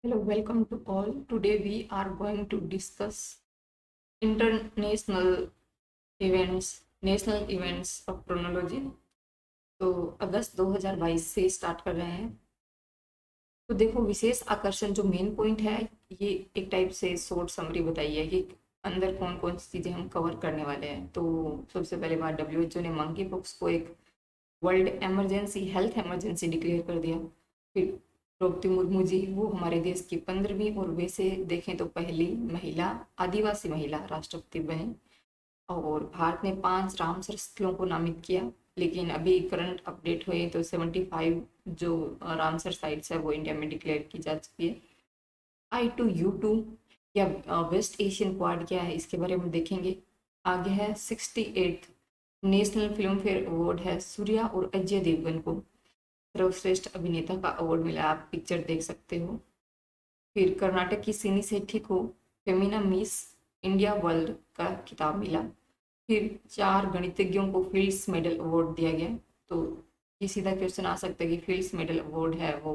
Hello, welcome to all. Today we are going to discuss international events, national events of chronology. तो अगस्त 2022 से start कर रहे हैं। तो देखो, विशेष आकर्षण जो मेन पॉइंट है, ये एक टाइप से शॉर्ट समरी बताई है कि अंदर कौन कौन सी चीज़ें हम कवर करने वाले हैं। तो सबसे पहले बात, WHO ने मंकी पॉक्स को एक world emergency, health emergency declare कर दिया। फिर द्रौपदी मुर्मू जी, वो हमारे देश की 15वीं और वैसे देखें तो पहली महिला, आदिवासी महिला राष्ट्रपति बनी। और भारत ने 5 रामसर स्थलों को नामित किया। लेकिन अभी करंट अपडेट हुए तो 75 जो रामसर साइट्स है वो इंडिया में डिक्लेयर की जा चुकी है। I2U2 या वेस्ट एशियन क्वाड क्या है, इसके बारे में देखेंगे। आगे है 68th national film fair award है, सूर्या और अजय देवगन को सर्वश्रेष्ठ अभिनेता का अवार्ड मिला। आप पिक्चर देख सकते हो। फिर कर्नाटक की सिनी सेठी को फेमिना मिस इंडिया वर्ल्ड का खिताब मिला। फिर 4 गणितज्ञों को फील्ड्स मेडल अवार्ड दिया गया। तो ये सीधा क्वेश्चन आ सकता है कि फील्ड्स मेडल अवार्ड है वो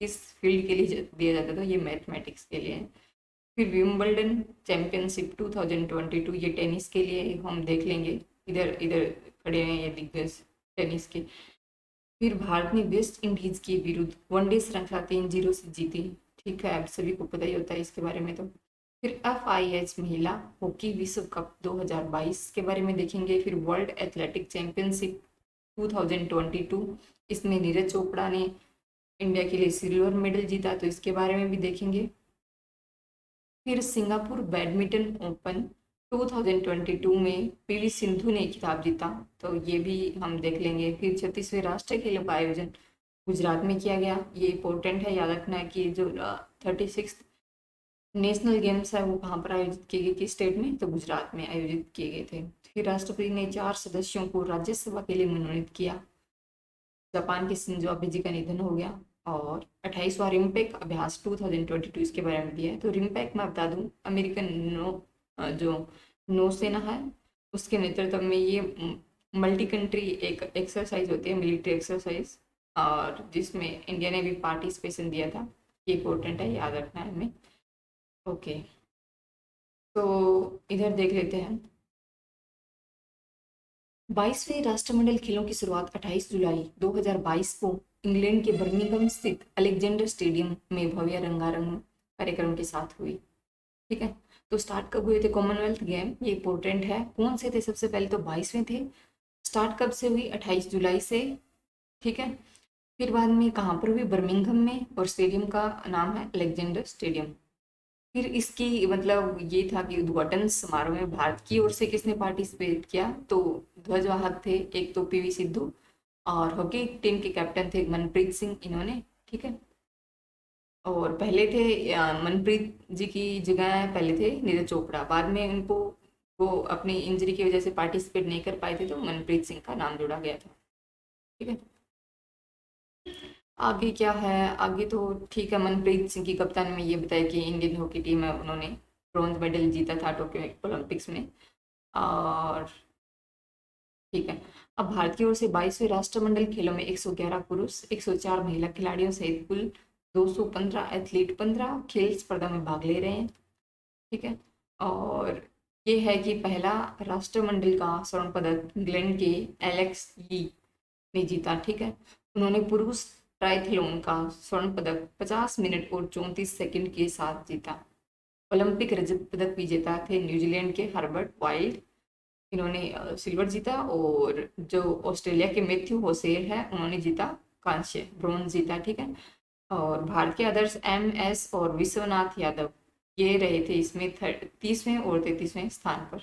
किस फील्ड के लिए दिया जाता है, तो ये मैथमेटिक्स के लिए है। फिर विम्बल्डन चैंपियनशिप 2022, ये टेनिस के लिए हम देख लेंगे। इधर इधर खड़े हैं ये दिग्गज टेनिस के। फिर भारत ने वेस्ट इंडीज के विरुद्ध वनडे श्रृंखला 3-0 से जीती। ठीक है, आप सभी को पता ही होता है इसके बारे में। तो फिर FIH महिला हॉकी विश्व कप 2022 के बारे में देखेंगे। फिर वर्ल्ड एथलेटिक चैंपियनशिप 2022, इसमें नीरज चोपड़ा ने इंडिया के लिए सिल्वर मेडल जीता, तो इसके बारे में भी देखेंगे। फिर सिंगापुर बैडमिंटन ओपन 2022 में PV सिंधु ने खिताब जीता, तो ये भी हम देख लेंगे। फिर 36वें राष्ट्रीय खेलों का आयोजन गुजरात में किया गया। ये इम्पोर्टेंट है, याद रखना है कि जो 36 नेशनल गेम्स है वो कहाँ पर आयोजित किए गए, किस स्टेट में, तो गुजरात में आयोजित किए गए थे। फिर राष्ट्रपति ने 4 सदस्यों को राज्यसभा के लिए मनोनीत किया। जापान के शिंजो आबे जी का निधन हो गया। और 28वां रिम्पेक अभ्यास 2022 इसके बारे में दिया है। तो रिम्पेक मैं बता दूं, अमेरिकन जो नौसेना है उसके नेतृत्व में ये मल्टी कंट्री एक एक्सरसाइज होती है, मिलिट्री एक्सरसाइज, और जिसमें इंडिया ने भी पार्टिसिपेशन दिया था। ये इम्पोर्टेंट है, याद रखना है हमें। ओके, तो इधर देख लेते हैं। 22वें राष्ट्रमंडल खेलों की शुरुआत 28 जुलाई 2022 को इंग्लैंड के बर्मिंघम स्थित अलेक्जेंडर स्टेडियम में भव्य रंगारंग कार्यक्रम के साथ हुई। ठीक है, तो स्टार्ट कब हुए थे कॉमनवेल्थ गेम, ये इंपॉर्टेंट है। कौन से थे, सबसे पहले तो 22वें थे। स्टार्ट कब से हुई, 28 जुलाई से। ठीक है, फिर बाद में कहाँ पर हुई, बर्मिंघम में, और स्टेडियम का नाम है अलेक्जेंडर स्टेडियम। फिर इसकी मतलब ये था कि उद्घाटन समारोह में भारत की ओर से किसने पार्टिसिपेट किया, तो ध्वजवाहक थे एक तो PV सिद्धू, और हॉकी टीम के कैप्टन थे मनप्रीत सिंह, इन्होंने। ठीक है, और पहले थे मनप्रीत जी की जगह पहले थे नीरज चोपड़ा। बाद में उनको वो अपनी इंजरी की वजह से पार्टिसिपेट नहीं कर पाए थे, तो मनप्रीत सिंह का नाम जोड़ा गया था। ठीक है, आगे क्या है, आगे तो ठीक है, मनप्रीत सिंह की कप्तान में ये बताया कि इंडियन हॉकी टीम है, उन्होंने ब्रॉन्ज मेडल जीता था टोक्यो ओलंपिक्स में। और ठीक है, अब भारत की ओर से 22वें राष्ट्रमंडल खेलों में 111 पुरुष, 104 महिला खिलाड़ियों सहित कुल 215 एथलीट 15 खेल स्पर्धा में भाग ले रहे हैं। ठीक है, और ये है कि पहला राष्ट्रमंडल का स्वर्ण पदक इंग्लैंड के एलेक्स यी ने जीता। ठीक है, उन्होंने पुरुष ट्राइथलोन का स्वर्ण पदक 50 मिनट और 34 सेकंड के साथ जीता। ओलंपिक रजत पदक विजेता थे न्यूजीलैंड के हर्बर्ट वाइल्ड, इन्होंने सिल्वर जीता। और जो ऑस्ट्रेलिया के मैथ्यू होसेर है, उन्होंने जीता कांस्य, ब्रोंज जीता। ठीक है, और भारत के आदर्श MS और विश्वनाथ यादव ये रहे थे इसमें 30वें और 33वें स्थान पर।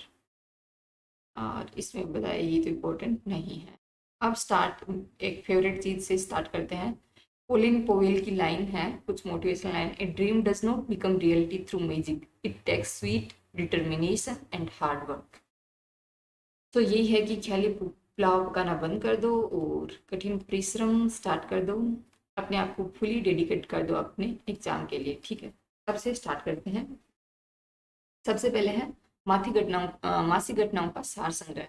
और इसमें बताया ये तो इम्पोर्टेंट नहीं है। अब स्टार्ट, एक फेवरेट चीज से स्टार्ट करते हैं। पोलिन पोवेल की लाइन है, कुछ motivational line. A dream does not become reality through magic, it takes sweat determination and hard work. तो यही है कि ख्याली पुलाव पकाना बंद कर दो और कठिन परिश्रम स्टार्ट कर दो। अपने आप को फुली डेडिकेट कर दो अपने एग्जाम के लिए। ठीक है, अब से स्टार्ट करते हैं। सबसे पहले है मासिक घटनाओं का सार संग्रह।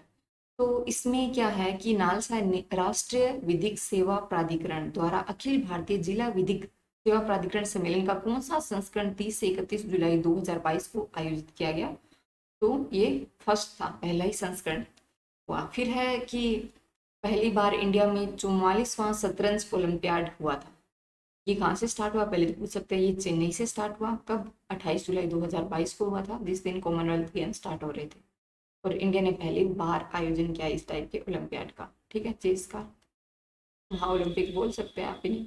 तो इसमें क्या है कि नालसा राष्ट्रीय विधिक सेवा प्राधिकरण द्वारा अखिल भारतीय जिला विधिक सेवा प्राधिकरण सम्मेलन का कौन सा संस्करण 30 से 31 जुलाई 2022 को आयोजित किया गया? तो ये फर्स्ट था, पहला ही संस्करण हुआ। फिर है कि पहली बार इंडिया में 44वां शतरंज ओलंपियाड हुआ था। ये कहाँ से स्टार्ट हुआ, पहले तो पूछ सकते हैं। ये चेन्नई से स्टार्ट हुआ। कब? 28 जुलाई 2022 को हुआ था, जिस दिन कॉमनवेल्थ गेम स्टार्ट हो रहे थे। और इंडिया ने पहली बार आयोजन किया इस टाइप के ओलंपियाड का, ठीक है, चेस का। हाँ, ओलंपिक बोल सकते हैं आप इन्हें।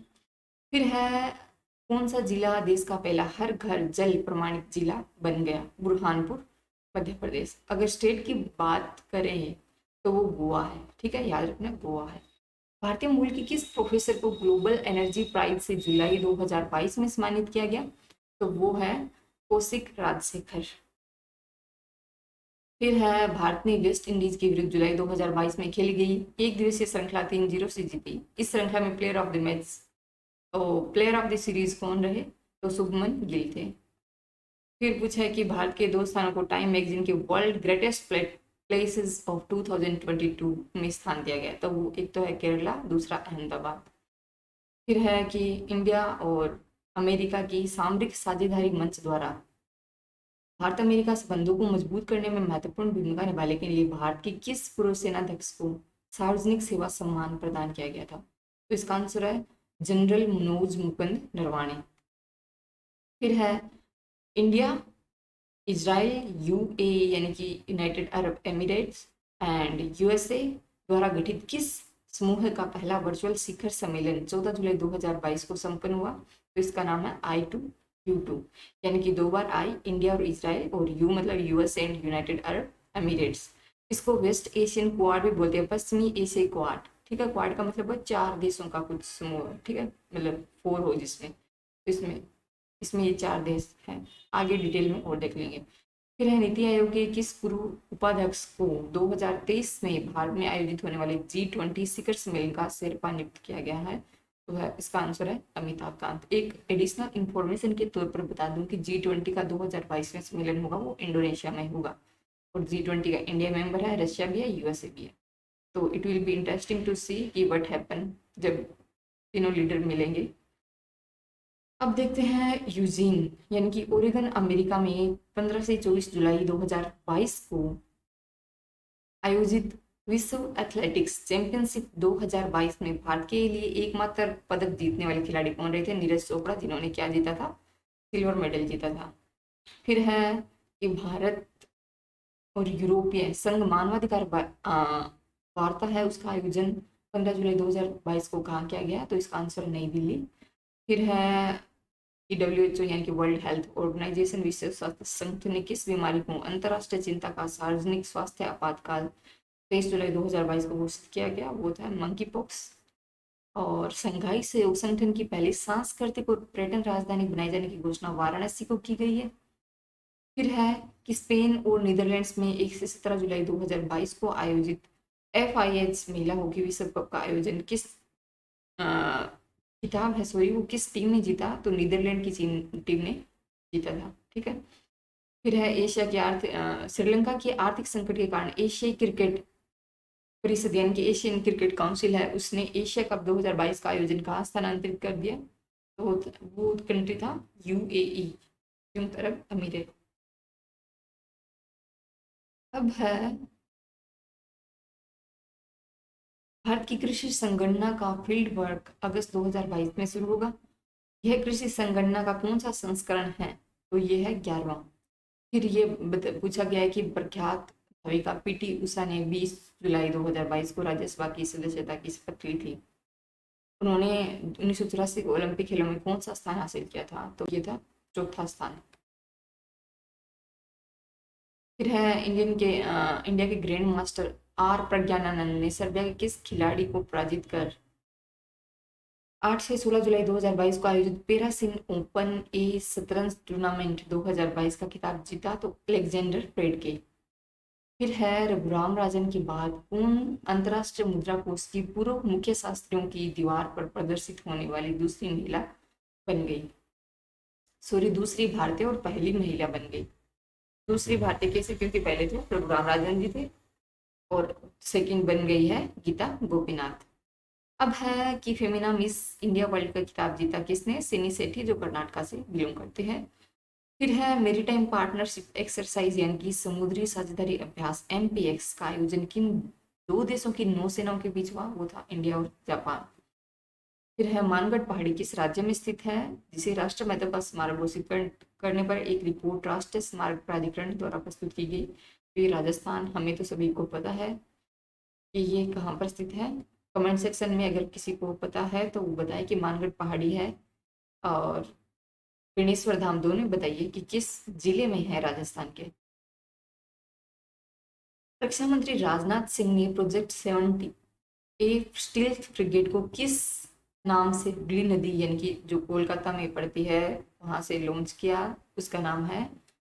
फिर है कौन सा जिला देश का पहला हर घर जल प्रमाणित जिला बन गया? बुरहानपुर, मध्य प्रदेश। अगर स्टेट की बात करें तो वो गोवा है, ठीक है, याद रखना गोवा है। भारतीय मूल की किस प्रोफेसर को ग्लोबल एनर्जी प्राइज से जुलाई 2022 में सम्मानित किया गया? तो वो है कौशिक राजशेखर। फिर है भारत ने वेस्ट इंडीज के विरुद्ध जुलाई 2022 में खेली गई एक दिवसीय श्रृंखला 3-0 से जीती। इस श्रृंखला में player of the match player of the series कौन रहे? तो शुभमन गिल थे। फिर पूछा है कि भारत के 2 स्थानों को टाइम मैगजीन के वर्ल्ड ग्रेटेस्ट प्लेसेस ऑफ 2022 में स्थान दिया गया। तो वो एक तो है केरला, दूसरा अहमदाबाद। फिर है कि इंडिया और अमेरिका की सामरिक साझेदारी मंच द्वारा भारत अमेरिका संबंधों को मजबूत करने में महत्वपूर्ण भूमिका निभाने के लिए भारत के किस पूर्व सेनाध्यक्ष को सार्वजनिक सेवा सम्मान प्रदान किया गया था? तो इसका आंसर है जनरल मनोज मुकुंद नरवाणे। फिर है इंडिया, इजराइल, यूए यानी कि United Arab Emirates and USA द्वारा गठित किस समूह का पहला वर्चुअल शिखर सम्मेलन 14 जुलाई 2022 को संपन्न हुआ? तो इसका नाम है I2U2, यानी कि 2 बार आई, इंडिया और इजराइल, और यू मतलब US and United Arab Emirates. इसको वेस्ट एशियन क्वाड भी बोलते हैं, पश्चिमी एशियाई क्वाड, ठीक है। क्वाड का मतलब है 4 देशों का कुछ समूह, ठीक है, मतलब 4 हो जिसमें, इसमें इसमें ये 4 देश हैं। आगे डिटेल में और देख लेंगे। फिर है नीति आयोग के किस पूर्व उपाध्यक्ष को 2023 में भारत में आयोजित होने वाले G20 शिखर सम्मेलन का शेरपा नियुक्त किया गया है? तो है इसका आंसर है अमिताभ कांत। एक एडिशनल इंफॉर्मेशन के तौर पर बता दूं कि G20 का 2022 में सम्मेलन होगा, वो इंडोनेशिया में होगा। और G20 का इंडिया मेंबर है, रशिया भी है, यूएसए भी है। तो it will be interesting to see कि व्हाट हैपन जब तीनों लीडर मिलेंगे। अब देखते हैं यूजीन यानी कि ओरेगन अमेरिका में 15 से 24 जुलाई 2022 को आयोजित विश्व एथलेटिक्स चैंपियनशिप 2022 में भारत के लिए एकमात्र पदक जीतने वाले खिलाड़ी कौन रहे थे? नीरज चोपड़ा, जिन्होंने क्या जीता था? सिल्वर मेडल जीता था। फिर है कि भारत और यूरोपीय संघ मानवाधिकार वार्ता है, उसका आयोजन 15 जुलाई 2022 को कहाँ किया गया? तो इसका आंसर है नई दिल्ली। फिर है कि WHO यानी कि वर्ल्ड हेल्थ ऑर्गेनाइजेशन, विश्व स्वास्थ्य संगठन ने किस बीमारी को अंतर्राष्ट्रीय चिंता का सार्वजनिक स्वास्थ्य आपातकाल 23 जुलाई 2022 को घोषित किया गया? वो था मंकी पॉक्स। और संघाई सहयोग संगठन की पहली सांस्कृतिक और पर्यटन राजधानी बनाए जाने की घोषणा वाराणसी को की गई है। फिर है कि स्पेन और नीदरलैंड्स में 1 से 17 जुलाई 2022 को आयोजित FIH महिला हॉकी विश्व कप का आयोजन किस खिताब है, सॉरी, वो किस टीम ने जीता? तो नीदरलैंड की टीम ने जीता था, ठीक है। फिर है एशिया की श्रीलंका की आर्थिक संकट के कारण एशियाई क्रिकेट परिषद यानी कि एशियन क्रिकेट काउंसिल है, उसने एशिया कप 2022 का आयोजन कहाँ स्थानांतरित कर दिया? तो वो कंट्री था UAE, संयुक्त अरब अमीरात। अब है भारत की कृषि संगणना का फील्ड वर्क अगस्त 2022 में शुरू होगा। यह कृषि संगणना का कौन सा संस्करण है? तो ये है 11वां। फिर ये पूछा गया है कि प्रख्यात धाविका PT उषा ने 20 जुलाई 2022 को राज्यसभा की सदस्यता की शपथ ली थी। उन्होंने 1984 के ओलंपिक खेलों में कौन सा स्थान हासिल किया था? तो ये था 4था स्थान। फिर है इंडिया के ग्रैंड मास्टर R प्रज्ञानानंद ने सर्बिया के किस खिलाड़ी को पराजित कर 8 से 16 जुलाई 2022 को आयोजित पेरासिन ओपन ए शतरंज टूर्नामेंट 2022 का खिताब जीता? तो अलेक्जेंडर प्रेडके। फिर है रघुराम राजन के बाद कौन अंतर्राष्ट्रीय मुद्रा कोष की पूर्व मुख्य शास्त्रियों की दीवार पर प्रदर्शित होने वाली दूसरी महिला बन गई? सॉरी, दूसरी भारतीय और पहली महिला बन गई। दूसरी भारतीय कैसे? क्योंकि पहले थे रघुराम राजन जी थे, और सेकंड बन गई है गीता गोपीनाथ। अब है कि फेमिना मिस इंडिया वर्ल्ड का खिताब जीता किसने? सिनी सेठी, जो कर्नाटका से बिलोंग करते हैं। फिर है मेरीटाइम पार्टनरशिप एक्सरसाइज यानी कि समुद्री साझेदारी अभ्यास MPX का आयोजन किन दो देशों की नौसेनाओं के बीच हुआ? वो था इंडिया और जापान। फिर है मानगढ़ पहाड़ी किस राज्य में स्थित है, जिसे राष्ट्रपिता का स्मारक घोषित करने पर एक रिपोर्ट राष्ट्रीय स्मारक प्राधिकरण द्वारा प्रस्तुत की गई? तो ये राजस्थान, हमें तो सभी को पता है कि ये कहाँ पर स्थित है। कमेंट सेक्शन में अगर किसी को पता है तो वो बताए कि मानगढ़ पहाड़ी है। और बेणेश्वर धाम दोनों बताइए कि किस जिले में है राजस्थान के। रक्षा मंत्री राजनाथ सिंह ने प्रोजेक्ट 70 ए स्टील्थ फ्रिगेट को किस नाम से हुगली नदी यानी कि जो कोलकाता में पड़ती है वहां से लॉन्च किया? उसका नाम है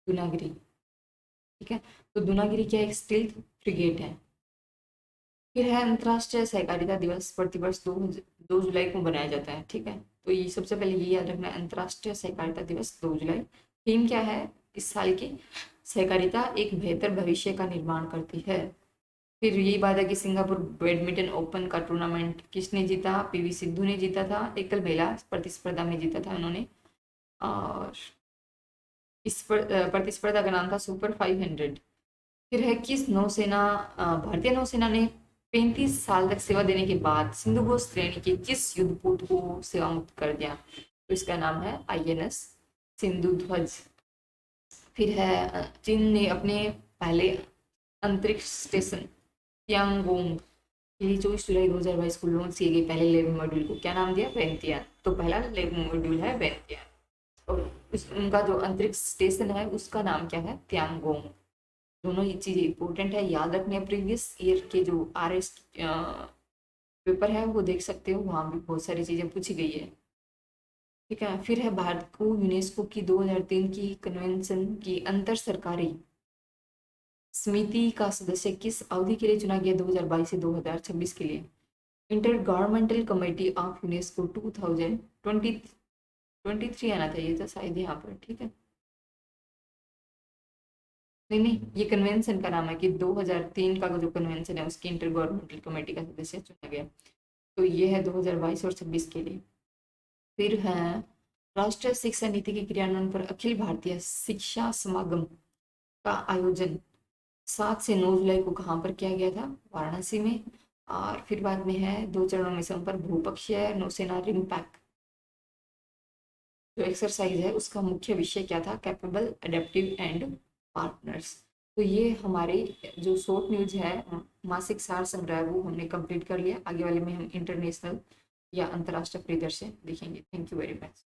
दुनागिरी। ठीक है, तो दुनागिरी क्या एक स्टील्थ फ्रिगेट है। फिर है अंतर्राष्ट्रीय सहकारिता दिवस प्रतिवर्ष 2 जुलाई को मनाया जाता है। ठीक है, तो ये सबसे पहले ये याद रखना है, अंतर्राष्ट्रीय सहकारिता दिवस 2 जुलाई। थीम क्या है इस साल की? सहकारिता एक बेहतर भविष्य का निर्माण करती है। फिर यही बात है कि सिंगापुर बैडमिंटन ओपन का टूर्नामेंट किसने जीता? PV सिंधु ने जीता था, एकल महिला प्रतिस्पर्धा में जीता था उन्होंने। और इस प्रतिस्पर्धा का नाम था सुपर 500। फिर है किस नौसेना भारतीय नौसेना ने 35 साल तक सेवा देने के बाद सिंधु घोष श्रेणी के किस युद्धपोत को सेवा मुक्त कर दिया? तो इसका नाम है INS सिंधु ध्वज। फिर है चीन ने अपने पहले अंतरिक्ष स्टेशन यांगोंग के लिए 24 जुलाई 2022 को लॉन्च किए गए पहले लेब मॉड्यूल को क्या नाम दिया? वेंतियान। तो पहला लेब मॉड्यूल है वेंतियान। और उनका जो अंतरिक्ष स्टेशन है उसका नाम क्या है? त्यागोंग। दोनों ही चीज़ें इंपॉर्टेंट है, याद रखने। प्रीवियस ईयर के जो RS पेपर है वो देख सकते हो, वहाँ भी बहुत सारी चीज़ें पूछी गई है। ठीक है, फिर है भारत को यूनेस्को की 2003 की कन्वेंशन की अंतर सरकारी समिति का सदस्य किस अवधि के लिए चुना गया? 2022 से 2026 के लिए। Inter governmental committee of UNESCO 2023 आना चाहिए था शायद यहाँ पर। ठीक है, नहीं नहीं, ये कन्वेंशन का नाम है कि 2003 का जो कन्वेंशन है उसकी इंटर गवर्नमेंटल कमेटी का सदस्य चुना गया। तो ये है 2022 और 26 के लिए। फिर है राष्ट्रीय शिक्षा नीति के क्रियान्वयन पर अखिल भारतीय शिक्षा समागम का आयोजन 7 से 9 जुलाई को कहाँ पर किया गया था? वाराणसी में। और फिर बाद में है 2 चरणों में संपर्क भूपक्षीय नौसेना रिमपैक जो एक्सरसाइज है उसका मुख्य विषय क्या था? Capable, adaptive and partners. तो ये हमारे जो शॉर्ट न्यूज है मासिक सार संग्रह वो हमने कंप्लीट कर लिया। आगे वाले में हम इंटरनेशनल या अंतर्राष्ट्रीय परिदृश्य देखेंगे। Thank you very much.